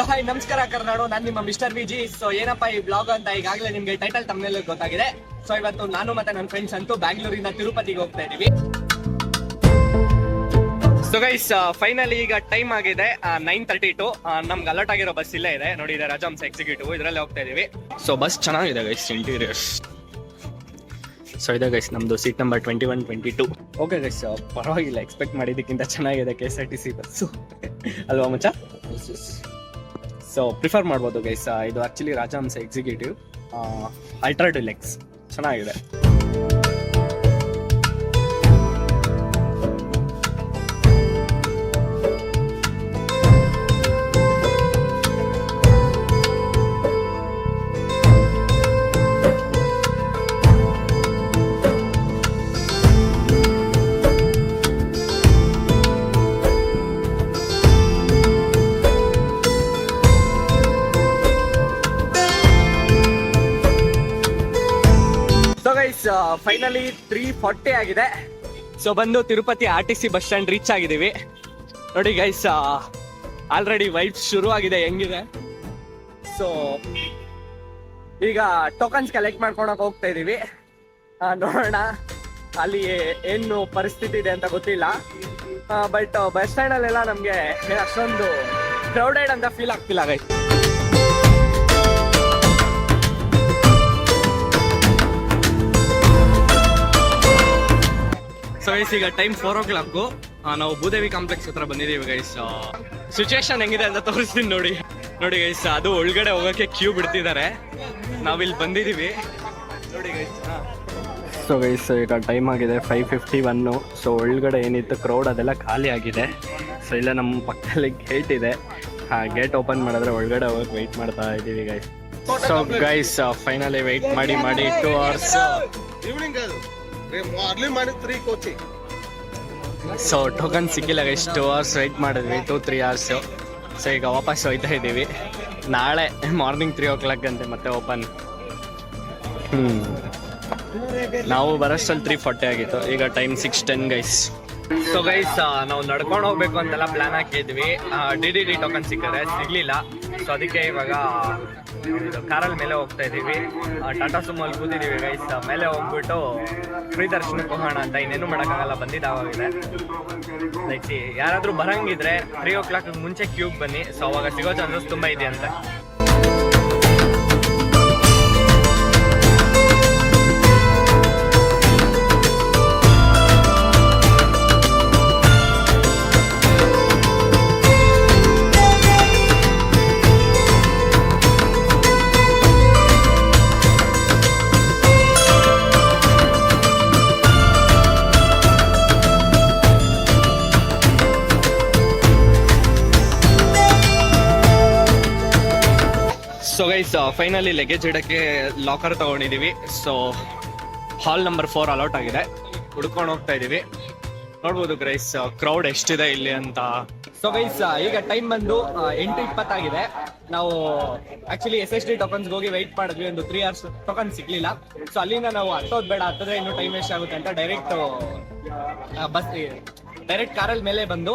Hi ನಮಸ್ಕಾರ ಕರ್ನಾಡು, ನಾನು ನಿಮ್ಮ ಮಿಸ್ಟರ್ ವಿಜಿ. ಸೊ ಏನಪ್ಪ ಈ ಬ್ಲಾಗ್ ಅಂತ ಈಗಾಗಲೇ ನಿಮ್ಗೆ ಟೈಟಲ್ ತಮ್ಮನೆಲ್ಲ ಗೊತ್ತಾಗಿದೆ. ಸೊ ಇವತ್ತು ನಾನು ಮತ್ತೆ ನನ್ನ ಫ್ರೆಂಡ್ಸ್ ಅಂತೂ ಬ್ಯಾಂಗ್ಳೂರಿಂದ ತಿರುಪತಿಗೆ ಹೋಗ್ತಾ ಇದೀವಿ. ಸೊ ಗೈಸ್ ಫೈನಲಿ ಈಗ ಟೈಮ್ ಆಗಿದೆ 9:32. ನಮ್ಗೆ ಅಲರ್ಟ್ ಆಗಿರೋ ಬಸ್ ಇಲ್ಲೇ ಇದೆ ನೋಡಿ, ಇದೆ ರಾಜಹಂಸ ಎಕ್ಸಿಕ್ಯೂಟಿವ್, ಇದರಲ್ಲೇ ಹೋಗ್ತಾ ಇದೀವಿ. ಸೊ ಬಸ್ ಚೆನ್ನಾಗಿದೆ ಗೈಸ್, ಇಂಟೀರಿಯರ್ಸ್. ಸೊ ಇದೆ ಗೈಸ್ ನಮ್ದು ಸೀಟ್ ನಂಬರ್ 21, 22. ಓಕೆ ಗೈಸ್, ಪರವಾಗಿಲ್ಲ, ಎಕ್ಸ್ಪೆಕ್ಟ್ ಮಾಡಿದ್ದಕ್ಕಿಂತ ಚೆನ್ನಾಗಿದೆ KSRTC ಬಸ್ಸು ಅಲ್ವಾ ಮಚ್ಚ? ಸೊ ಪ್ರಿಫರ್ ಮಾಡ್ಬೋದು ಗೈಸ್. ಇದು actually Rajahamsa executive ultra deluxe, ಚೆನ್ನಾಗಿದೆ. ಫೈನಲಿ 3:40 ಆಗಿದೆ. ಸೊ ಬಂದು Tirupati RTC bus stand reach ಆಗಿದ್ದೀವಿ. ನೋಡಿ ಗೈಸ್, ಆಲ್ರೆಡಿ ವೈಬ್ಸ್ ಶುರು ಆಗಿದೆ, ಹೆಂಗಿದೆ. ಸೊ ಈಗ ಟೋಕನ್ಸ್ ಕಲೆಕ್ಟ್ ಮಾಡ್ಕೊಳಕ್ ಹೋಗ್ತಾ ಇದೀವಿ. ನೋಡೋಣ ಅಲ್ಲಿ ಏನು ಪರಿಸ್ಥಿತಿ ಇದೆ ಅಂತ ಗೊತ್ತಿಲ್ಲ. ಬಟ್ ಬಸ್ ಸ್ಟ್ಯಾಂಡ್ ಅಲ್ಲೆಲ್ಲ ನಮ್ಗೆ ಅಷ್ಟೊಂದು ಕ್ರೌಡೆಡ್ ಅಂತ ಫೀಲ್ ಆಗ್ತಿಲ್ಲ ಗೈಸ್. ಸೊ ಗೈಸ್ ಈಗ ಟೈಮ್ 4 o'clock. ನಾವು ಭೂದೇವಿ ಕಾಂಪ್ಲೆಕ್ಸ್ ಹತ್ರ ಬಂದಿದ್ದೀವಿ ಗೈಸ್. ಸಿಚುವೇಶನ್ ಹೆಂಗಿದೆ ಅಂತ ತೋರಿಸ್ತೀನಿ ನೋಡಿ. ನೋಡಿ ಗೈಸ್, ಅದು ಒಳಗಡೆ ಹೋಗೋಕೆ ಕ್ಯೂ ಬಿಡ್ತಿದ್ದಾರೆ, ನಾವಿಲ್ಲಿ ಬಂದಿದ್ದೀವಿ ನೋಡಿ ಗೈಸ್. ಸೊ ಗೈಸ್ ಈಗ ಟೈಮ್ ಆಗಿದೆ 5:51. ಸೊ ಒಳಗಡೆ ಏನಿತ್ತು ಕ್ರೌಡ್ ಅದೆಲ್ಲ ಖಾಲಿ ಆಗಿದೆ. ಸೊ ಇಲ್ಲ ನಮ್ಮ ಪಕ್ಕದಲ್ಲಿ ಗೇಟ್ ಇದೆ, ಗೇಟ್ ಓಪನ್ ಮಾಡಿದ್ರೆ ಒಳಗಡೆ ಹೋಗಕ್ಕೆ ವೆಯ್ಟ್ ಮಾಡ್ತಾ ಇದ್ದೀವಿ guys. So guys finally wait ಮಾಡಿ 2 hours. ಸೊ ಟೋಕನ್ ಸಿಕ್ಕಿಲ್ಲ ಗೈಸ್, 2 hours ವೆಯ್ಟ್ ಮಾಡಿದ್ವಿ, 2-3 hours. ಸೊ ಈಗ ವಾಪಸ್ ಹೋಯ್ತಾ ಇದ್ದೀವಿ. ನಾಳೆ ಮಾರ್ನಿಂಗ್ 3 o'clock ಅಂತೆ ಮತ್ತೆ ಓಪನ್. ನಾವು ಬರೋಷ್ಟಲ್ಲಿ 3:40 ಆಗಿತ್ತು. ಈಗ ಟೈಮ್ 6:10 ಗೈಸ್. ಸೊ ಗೈಸ್ ನಾವು ನಡ್ಕೊಂಡು ಹೋಗ್ಬೇಕು ಅಂತೆಲ್ಲ ಪ್ಲಾನ್ ಹಾಕಿದ್ವಿ. DDD ಟೋಕನ್ ಸಿಗಲಿಲ್ಲ. ಸೊ ಅದಕ್ಕೆ ಇವಾಗ ಕಾರಲ್ಲಿ ಮೇಲೆ ಹೋಗ್ತಾ ಇದ್ದೀವಿ. ಟಾಟಾ ಸುಮೋಲ್ಲಿ ಕೂತಿದ್ದೀವಿ ಗೈಸ್. ಮೇಲೆ ಹೋಗ್ಬಿಟ್ಟು ಫ್ರೀ ದರ್ಶನಕ್ಕೆ ಹೋಗೋಣ ಅಂತ. ಇನ್ನೇನು ಮಾಡೋಕ್ಕಾಗಲ್ಲ, ಬಂದಿದ್ದಾವಾಗಿದೆ. ಲೈಕ್ ಯಾರಾದರೂ ಬರಂಗಿದ್ರೆ 3 o'clock ಮುಂಚೆ ಕ್ಯೂಬ್ ಬನ್ನಿ. ಸೊ ಅವಾಗ ಸಿಗೋ ಚಾನ್ಸಸ್ ತುಂಬ ಇದೆ ಅಂತೆ. ಸೊ ಗೈಸ್ ಫೈನಲಿ ಲಗೇಜ್ ಇಡಕ್ಕೆ ಲಾಕರ್ ತಗೊಂಡಿದೀವಿ. ಸೊ ಹಾಲ್ ನಂಬರ್ 4 ಅಲೌಟ್ ಆಗಿದೆ, ಹುಡ್ಕೊಂಡು ಹೋಗ್ತಾ ಇದೀವಿ. ನೋಡ್ಬೋದು ಗೈಸ್ ಕ್ರೌಡ್ ಎಷ್ಟಿದೆ ಇಲ್ಲಿ ಅಂತ. ಸೊ ಗೈಸ್ ಈಗ ಟೈಮ್ ಬಂದು 8:20 ಆಗಿದೆ. ನಾವು ಆಕ್ಚುಲಿ SSD ಟೋಕನ್ಸ್ಗೆ ಹೋಗಿ ವೆಯ್ಟ್ ಮಾಡಿದ್ವಿ, ಒಂದು 3 hours ಟೋಕನ್ ಸಿಗ್ಲಿಲ್ಲ. ಸೊ ಅಲ್ಲಿಂದ ನಾವು ಹತ್ತೋದು ಬೇಡ, ಹತ್ತಿದ್ರೆ ಇನ್ನೂ ಟೈಮ್ ವೇಸ್ಟ್ ಆಗುತ್ತೆ ಅಂತ ಡೈರೆಕ್ಟ್ ಕಾರಲ್ಲಿ ಮೇಲೆ ಬಂದು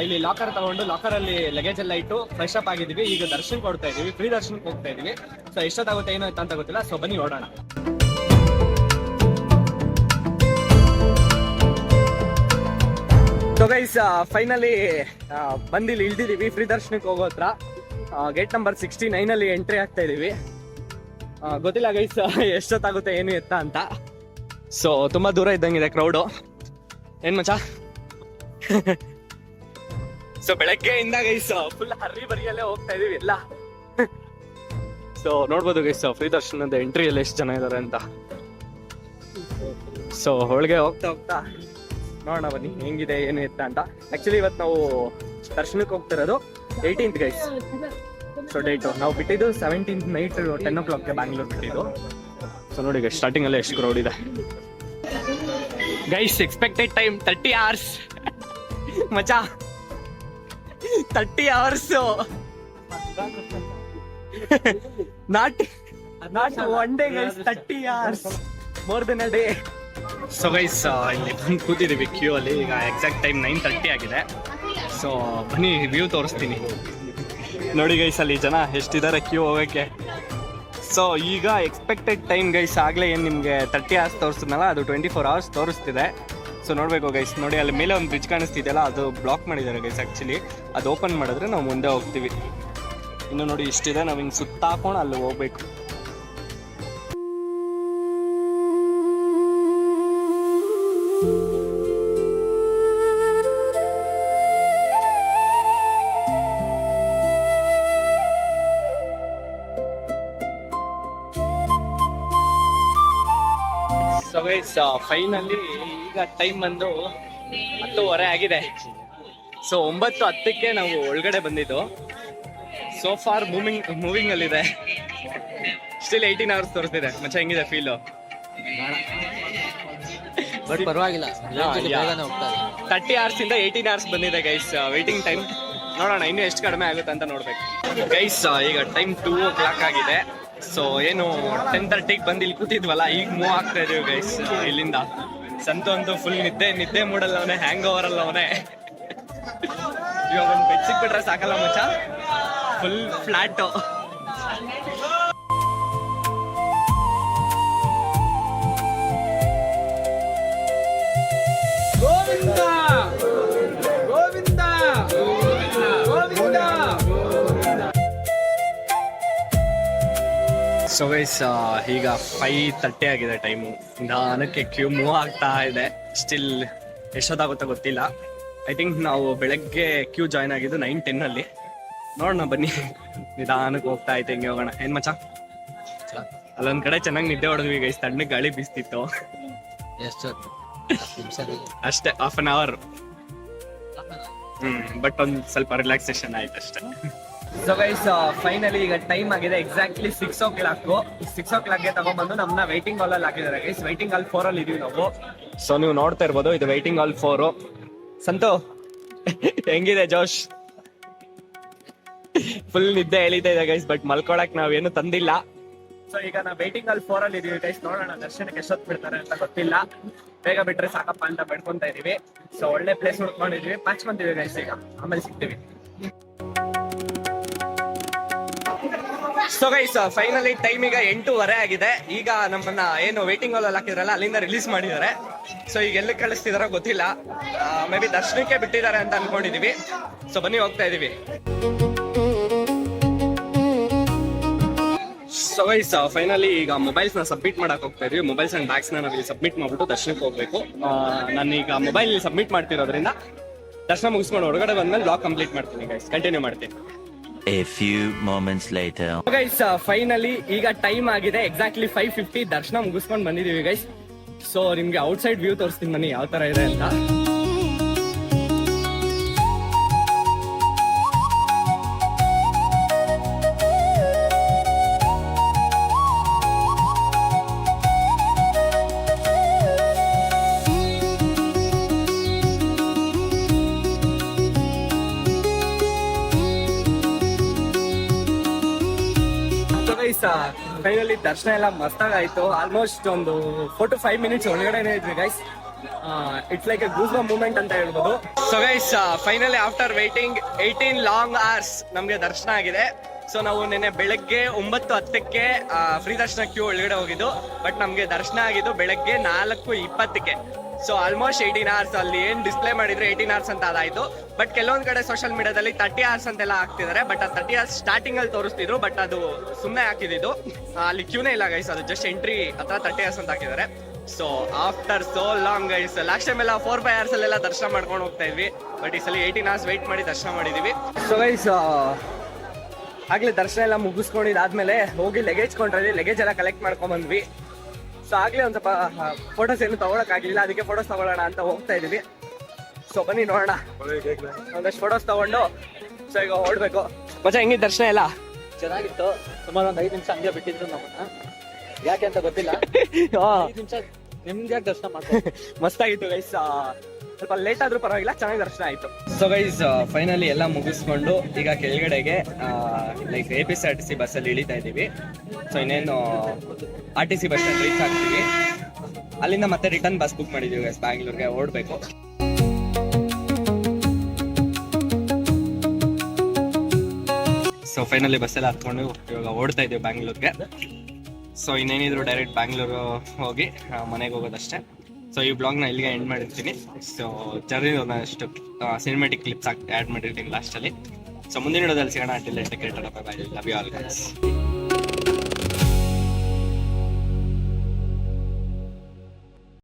ಇಲ್ಲಿ ಲಾಕರ್ ತಗೊಂಡು ಲಾಕರಲ್ಲಿ ಲಗೇಜ್ ಎಲ್ಲ ಇಟ್ಟು ಫ್ರೆಶ್ ಅಪ್ ಆಗಿದ್ದೀವಿ. ಈಗ ದರ್ಶನ ಕೊಡ್ತಾ ಇದೀವಿ, ಫ್ರೀ ದರ್ಶನಕ್ಕೆ ಹೋಗ್ತಾ ಇದೀವಿ. ಸೊ ಎಷ್ಟೊತ್ತಾಗುತ್ತೆ ಏನೋ ಅಂತ ಗೊತ್ತಿಲ್ಲ. ಸೊ ಬನ್ನಿ ನೋಡೋಣ. ಸೊ ಗೈಸ್ ಫೈನಲಿ ಬಂದಿಲ್ಲಿ ಇಳ್ದಿದೀವಿ ಫ್ರೀ ದರ್ಶನಕ್ಕೆ ಹೋಗೋ ಹತ್ರ. ಗೇಟ್ ನಂಬರ್ 69 ಅಲ್ಲಿ ಎಂಟ್ರಿ ಆಗ್ತಾ ಇದೀವಿ. ಗೊತ್ತಿಲ್ಲ ಗೈಸ್ ಎಷ್ಟೊತ್ತಾಗುತ್ತೆ ಏನು ಎತ್ತ ಅಂತ. ಸೊ ತುಂಬಾ ದೂರ ಇದ್ದಂಗಿದೆ ಕ್ರೌಡು, ಏನ್ ಮಚ್ಚ? ಸೊ ಬೆಳಗ್ಗೆಯಿಂದ ಗೈಸ್ ಫುಲ್ ಹರ್ರಿ ಬರಿಯಲ್ಲೇ ಹೋಗ್ತಾ ಇದೀವಿ ಎಲ್ಲ. ಸೊ ನೋಡ್ಬೋದು ಗೈಸ್ ಫ್ರೀ ದರ್ಶನದ ಎಂಟ್ರಿಯಲ್ಲಿ ಎಷ್ಟು ಜನ ಇದಾರೆ ಅಂತ. ಸೊ ಒಳಗೆ ಹೋಗ್ತಾ ಹೋಗ್ತಾ ನೋಡೋಣ ಬನ್ನಿ ಹೆಂಗಿದೆ ಏನು ಎತ್ತ ಅಂತ. ಆಕ್ಚುಲಿ ಇವತ್ತು ನಾವು ದರ್ಶನಕ್ಕೆ ಹೋಗ್ತಿರೋದು 18th ಗೈಸ್. ಸೊ ಡೇಟು ನಾವು ಬಿಟ್ಟಿದ್ದು 17th ನೈಟ್ 10 o'clock ಬ್ಯಾಂಗ್ಳೂರ್ ಬಿಟ್ಟಿದ್ದು. ಸೊ ನೋಡಿ ಗೈಸ್ ಸ್ಟಾರ್ಟಿಂಗ್ ಅಲ್ಲೇ ಎಷ್ಟು ಕ್ರೌಡ್ ಇದೆ guys. Expected time 30 hours ಮಚಾ, 30 hours. not one day guys, 30 hours, more than a day. So guys ಇಲ್ಲಿ ಬಂದು ಕೂತಿದ್ದೀವಿ ಕ್ಯೂ ಅಲ್ಲಿ. ಈಗ ಎಕ್ಸಾಕ್ಟ್ ಟೈಮ್ 9:30 ಆಗಿದೆ. ಸೊ ಬನ್ನಿ ವ್ಯೂ ತೋರಿಸ್ತೀನಿ. ನೋಡಿ ಗೈಸ್ ಅಲ್ಲಿ ಜನ ಎಷ್ಟಿದ್ದಾರೆ ಕ್ಯೂ ಹೋಗೋಕ್ಕೆ. ಸೊ ಈಗ ಎಕ್ಸ್ಪೆಕ್ಟೆಡ್ ಟೈಮ್ ಗೈಸ್ ಆಗಲೇ ಏನು ನಿಮಗೆ 30 hours ತೋರಿಸಿದ್ನಲ್ಲ, ಅದು 24 hours ತೋರಿಸ್ತಿದೆ. ಸೊ ನೋಡಬೇಕು ಗೈಸ್. ನೋಡಿ ಅಲ್ಲಿ ಮೇಲೆ ಒಂದು ಬ್ರಿಡ್ಜ್ ಕಾಣಿಸ್ತಿದೆಯಲ್ಲ, ಅದು ಬ್ಲಾಕ್ ಮಾಡಿದ್ದಾರೆ ಗೈಸ್. ಆ್ಯಕ್ಚುಲಿ ಅದು ಓಪನ್ ಮಾಡಿದ್ರೆ ನಾವು ಮುಂದೆ ಹೋಗ್ತೀವಿ. ಇನ್ನು ನೋಡಿ ಇಷ್ಟಿದೆ, ನಾವು ಹಿಂಗೆ ಸುತ್ತಾಕೊಂಡು ಅಲ್ಲಿ ಹೋಗ್ಬೇಕು. ಸೊ ಗೈಸ್ ಫೈನಲಿ ಈಗ ಟೈಮ್ ಬಂದು 10:30 ಆಗಿದೆ. ಸೊ 9:10ಕ್ಕೆ ನಾವು ಒಳಗಡೆ ಬಂದಿದ್ದು. ಸೋ ಫಾರ್ ಮೂವಿಂಗ್ ಅಲ್ಲಿದೆ. Still 18 hours ತೋರಿಸ್ತಿದೆ. ಮಚ್ಚ ಹೆಂಗಿದೆ ಫೀಲು? ಬಟ್ ಪರವಾಗಿಲ್ಲ, 30 hours ಇಂದ 18 hours ಬಂದಿದೆ ಗೈಸ್ ವೇಟಿಂಗ್ ಟೈಮ್. ನೋಡೋಣ ಇನ್ನು ಎಷ್ಟು ಕಡಿಮೆ ಆಗುತ್ತೆ ಅಂತ ನೋಡ್ಬೇಕು ಗೈಸ್. ಈಗ ಟೈಮ್ 2 o'clock ಆಗಿದೆ. ಸೊ ಏನು 10:30ಗೆ ಬಂದು ಇಲ್ಲಿ ಕೂತಿದ್ವಲ್ಲ, ಈಗ ಮೂವ್ ಆಗ್ತಾ ಇದೀವಿ ಗೈಸ್ ಇಲ್ಲಿಂದ. ಸಂತು ಅಂತೂ ಫುಲ್ ನಿದ್ದೆ ಮೂಡಲ್ಲ ಅವನೇ, ಹ್ಯಾಂಗ್ ಓವರ್ ಅಲ್ಲ ಅವನೇ. ಇವಾಗ ಒಂದು ಬೆಡ್ ಸಿಕ್ಬಿಟ್ರೆ ಸಾಕಲ್ಲ ಮಚ್ಚ, full flat. Govinda Govinda Govinda. So guys ಈಗ 5:30 ಆಗಿದೆ ಟೈಮು. ನಿಧಾನಕ್ಕೆ ಕ್ಯೂ ಮೂವ್ ಆಗ್ತಾ ಇದೆ. ಸ್ಟಿಲ್ ಎಷ್ಟೊತ್ತಾಗುತ್ತೋ ಗೊತ್ತಿಲ್ಲ. ಐ ಥಿಂಕ್ ನಾವು ಬೆಳಗ್ಗೆ ಕ್ಯೂ ಜಾಯ್ನ್ ಆಗಿದ್ದು 9:10 ಅಲ್ಲಿ. ನೋಡೋಣ ಬನ್ನಿ, ನಿಧಾನಕ್ಕೆ ಹೋಗ್ತಾ ಐತೆ, ಹಿಂಗೆ ಹೋಗೋಣ. ಏನ್ ಮಚ್ಚ? ಅಲ್ಲೊಂದ್ ಕಡೆ ಚೆನ್ನಾಗಿ ನಿದ್ದೆ ಹೊಡೆದ್ವಿ ಗೈಸ್, ತಣ್ಣಗೆ ಗಾಳಿ ಬೀಸ್ತಿತ್ತು. ಅಷ್ಟೇ, 1/2 hour. ಬಟ್ ಒಂದ್ ಸ್ವಲ್ಪ ರಿಲ್ಯಾಕ್ಸೇಷನ್ ಆಯ್ತು ಅಷ್ಟೇ. ಸೊ ಗೈಸ್ ಫೈನಲಿ ಈಗ ಟೈಮ್ ಆಗಿದೆ ಎಕ್ಸಾಕ್ಟ್ಲಿ 6 o'clock. 6 o'clockಗೆ ತಗೊಂಡ್ಬಂದು ನಮ್ಮನ್ನ ವೈಟಿಂಗ್ ಹಾಲ್ ಅಲ್ಲಿ ಹಾಕಿದ್ದಾರೆ ಗೈಸ್. ವೈಟಿಂಗ್ ಹಾಲ್ 4 ಅಲ್ಲಿ ಇದೀವಿ ನಾವು. ಸೊ ನೀವು ನೋಡ್ತಾ ಇರ್ಬೋದು, ಇದು ವೈಟಿಂಗ್ ಹಾಲ್ 4. ಸಂತು ಹೆಂಗಿದೆ ಜೋಶ್? ಫುಲ್ ನಿದ್ದೆ ಎಳಿತಾ ಇದೆ ಗೈಸ್, ಬಟ್ ಮಲ್ಕೊಳಕ್ ನಾವೇನು ತಂದಿಲ್ಲ. ಸೊ ಈಗ ನಾವು ವೈಟಿಂಗ್ ಹಾಲ್ 4 ಅಲ್ಲಿ ಇದೀವಿ ಗೈಸ್. ನೋಡೋಣ ದರ್ಶನಕ್ಕೆ ಎಷ್ಟೊತ್ತು ಬಿಡ್ತಾರೆ ಅಂತ ಗೊತ್ತಿಲ್ಲ. ಬೇಗ ಬಿಟ್ರೆ ಸಾಕಪ್ಪ ಅಂತ ಬೇಡ್ಕೊಂತ ಇದೀವಿ. ಸೊ ಒಳ್ಳೆ ಪ್ಲೇಸ್ ಹುಡ್ಕೊಂಡಿದೀವಿ, ಪಾಚ್ಕೊಂತೀವಿ ಗೈಸ್. ಈಗ ಆಮೇಲೆ ಸಿಗ್ತೀವಿ. ಸೊ ಗೈಸ್ ಫೈನಲಿ ಟೈಮ್ ಈಗ 8:30 ಆಗಿದೆ. ಈಗ ನಮ್ಮನ್ನ ಏನು ವೇಟಿಂಗ್ ಹಾಲ್ ಅಲ್ಲಿ ಹಾಕಿದ್ರಲ್ಲ, ಅಲ್ಲಿಂದ ರಿಲೀಸ್ ಮಾಡಿದ್ದಾರೆ. ಸೊ ಈಗ ಎಲ್ಲಿ ಕಳಿಸ್ತಿದಾರೋ ಗೊತ್ತಿಲ್ಲ. ಮೇ ಬಿ ದರ್ಶನಕ್ಕೆ ಬಿಟ್ಟಿದ್ದಾರೆ ಅಂತ ಅನ್ಕೊಂಡಿದೀವಿ. ಸೊ ಬನ್ನಿ ಹೋಗ್ತಾ ಇದೀವಿ. ಸೊ ಗೈಸ್ ಫೈನಲಿ ಈಗ ಮೊಬೈಲ್ಸ್ ನ ಸಬ್ಮಿಟ್ ಮಾಡಕ್ ಹೋಗ್ತಾ ಇದೀವಿ. ಮೊಬೈಲ್ಸ್ ಅಂಡ್ ಬ್ಯಾಗ್ಸ್ ನ ನಾವಿಲ್ಲಿ ಸಬ್ಮಿಟ್ ಮಾಡ್ಬಿಟ್ಟು ದರ್ಶನಕ್ಕೆ ಹೋಗ್ಬೇಕು. ನಾನು ಈಗ ಮೊಬೈಲ್ ಸಬ್ಮಿಟ್ ಮಾಡ್ತಿರೋದ್ರಿಂದ ದರ್ಶನ ಮುಗಿಸ್ಕೊಂಡು ಹೊರಗಡೆ ಬಂದ್ಮೇಲೆ ಬ್ಲಾಗ್ ಕಂಪ್ಲೀಟ್ ಮಾಡ್ತೀನಿ ಗೈಸ್. ಕಂಟಿನ್ಯೂ ಮಾಡ್ತೀನಿ. A few moments later. Guys finally ಈಗ ಟೈಮ್ ಆಗಿದೆ ಎಕ್ಸಾಕ್ಟ್ಲಿ 5:50. ದರ್ಶನ ಮುಗಿಸ್ಕೊಂಡು ಬಂದಿದೀವಿ ಗೈಸ್. ಸೊ ನಿಮ್ಗೆ ಔಟ್ಸೈಡ್ ವ್ಯೂ ತೋರಿಸ್ತೀನಿ ಬನ್ನಿ ಯಾವ ತರ ಇದೆ ಅಂತ. ಫೈನಲಿ ದರ್ಶನ ಎಲ್ಲ ಮಸ್ತಾಗಾಯ್ತು. ಆಲ್ಮೋಸ್ಟ್ ಒಂದು 4 to 5 minutes ಒಳಗಡೆ ಇದ್ವಿ ಗೈಸ್. It's like a goose bump moment ಅಂತ ಹೇಳ್ಬೋದು. So guys finally after waiting 18 long hours ನಮ್ಗೆ ದರ್ಶನ ಆಗಿದೆ. ಸೊ ನಾವು ನಿನ್ನೆ ಬೆಳಗ್ಗೆ 9:10ಕ್ಕೆ ಫ್ರೀ ದರ್ಶನ ಕ್ಯೂ ಒಳಗಡೆ ಹೋಗಿದ್ದು. ಬಟ್ ನಮ್ಗೆ ದರ್ಶನ ಆಗಿದ್ದು ಬೆಳಗ್ಗೆ 4:20ಕ್ಕೆ. So almost 18 hours. ಅಲ್ಲಿ ಏನ್ ಡಿಸ್ಪ್ಲೇ ಮಾಡಿದ್ರೆ 18 hours ಅಂತ ಅದಾಯ್ತು. ಬಟ್ ಕೆಲವೊಂದ್ ಕಡೆ ಸೋಷಿಯಲ್ ಮೀಡಿಯಾದಲ್ಲಿ 30 hours ಅಂತೆಲ್ಲ ಹಾಕ್ತಿದ್ದಾರೆ. ಬಟ್ ಆ 30 hours ಸ್ಟಾರ್ಟಿಂಗ್ ಅಲ್ಲಿ ತೋರಿಸ್ತಿದ್ರು, ಬಟ್ ಅದು ಸುಮ್ಮನೆ ಹಾಕಿದ್ದು. ಅಲ್ಲಿ ಕ್ಯೂನೇ ಇಲ್ಲ ಗೈಸ್, ಅದು ಜಸ್ಟ್ ಎಂಟ್ರಿ ಹತ್ರ 30 hours ಅಂತ ಹಾಕಿದ್ದಾರೆ. So after so long guys, last time ಎಲ್ಲ 4-5 hours ಅಲ್ಲೆಲ್ಲ ದರ್ಶನ ಮಾಡ್ಕೊಂಡು ಹೋಗ್ತಾ ಇದ್ವಿ. ಬಟ್ ಈ ಸಲ 18 hours ವೇಟ್ ಮಾಡಿ ದರ್ಶನ ಮಾಡಿದೀವಿ. ಸೊ ಗೈಸ್ ಆಗ್ಲೇ ದರ್ಶನ ಎಲ್ಲ ಮುಗಿಸ್ಕೊಂಡಿದ್ದಾದ್ಮೇಲೆ ಹೋಗಿ ಲಗೇಜ್ ಕೊಂಡ್ರಿ. ಲಗೇಜ್ ಎಲ್ಲ ಕಲೆಕ್ಟ್ ಮಾಡ್ಕೊಂಡ್ ಬಂದ್ವಿ. ಸೊ ಆಗ್ಲೇ ಒಂದ್ ಸ್ವಲ್ಪ ಫೋಟೋಸ್ ಏನು ತಗೊಳಕ್ ಆಗ್ಲಿಲ್ಲ, ಅದಕ್ಕೆ ಫೋಟೋಸ್ ತಗೊಳ್ಳೋಣ ಅಂತ ಹೋಗ್ತಾ ಇದೀವಿ. ಸೊ ಬನ್ನಿ ನೋಡೋಣ, ಒಂದಷ್ಟು ಫೋಟೋಸ್ ತಗೊಂಡು ಸೊ ಈಗ ಹೊರಡ್ಬೇಕು. ಮಚ್ಚ ಹೆಂಗಿದ್ ದರ್ಶನ ಎಲ್ಲ? ಚೆನ್ನಾಗಿತ್ತು. ಸುಮಾರು ಒಂದು 5 ನಿಮಿಷ ಹಂಗೆ ಬಿಟ್ಟಿದ್ರು ನಮ್ಮನ್ನ, ಯಾಕೆ ಅಂತ ಗೊತ್ತಿಲ್ಲ. 5 ನಿಮಿಷ ನಿಮ್ಗೆ ದರ್ಶನ ಮಾಡ್ತಾರೆ. ಮಸ್ತಾಗಿತ್ತು ಗೈಸ್. ಸ್ವಲ್ಪ ಲೇಟ್ ಆದ್ರೂ ಪರವಾಗಿಲ್ಲ, ಚೆನ್ನಾಗಿ ದರ್ಶನ ಆಯ್ತು. ಸೊ ಗೈಸ್ ಫೈನಲಿ ಎಲ್ಲ ಮುಗಿಸ್ಕೊಂಡು ಈಗ ಕೆಳಗಡೆಗೆ ಲೈಕ್ APSRTC ಬಸ್ಸಲ್ಲಿ ಇಳಿತಾ ಇದೀವಿ. ಸೊ ಇನ್ನೇನು RTC ಬಸ್ ಸ್ಟ್ಯಾಂಡ್ ರೀಚ್ ಆಗ್ತೀವಿ. ಅಲ್ಲಿಂದ ಮತ್ತೆ ರಿಟರ್ನ್ ಬಸ್ ಬುಕ್ ಮಾಡಿದೀವಿ ಗೈಸ್, ಬ್ಯಾಂಗ್ಳೂರ್ಗೆ ಓಡ್ಬೇಕು. ಸೊ ಫೈನಲಿ ಬಸ್ಸೆಲ್ಲ ಹತ್ಕೊಂಡು ಇವಾಗ ಓಡ್ತಾ ಇದ್ದೀವಿ ಬ್ಯಾಂಗ್ಳೂರ್ಗೆ. ಸೊ ಇನ್ನೇನಿದ್ರು ಡೈರೆಕ್ಟ್ ಬ್ಯಾಂಗ್ಳೂರು ಹೋಗಿ ಮನೆಗೆ ಹೋಗೋದಷ್ಟೇ. ಸೊ ಈ ಬ್ಲಾಗ್ನ ಇಲ್ಲಿಗೆ ಎಂಡ್ ಮಾಡಿರ್ತೀನಿ. ಸೊ ಜರ್ನಿ ಒಂದಷ್ಟು ಸಿನಿಮ್ಯಾಟಿಕ್ ಕ್ಲಿಪ್ಸ್ ಆ್ಯಡ್ ಮಾಡಿರ್ತೀನಿ ಲಾಸ್ಟಲ್ಲಿ. ಸೊ ಮುಂದಿನ ವಿಡಿಯೋದಲ್ಲಿ ಸಿಗೋಣ. Till then take care, bye bye, love you all guys.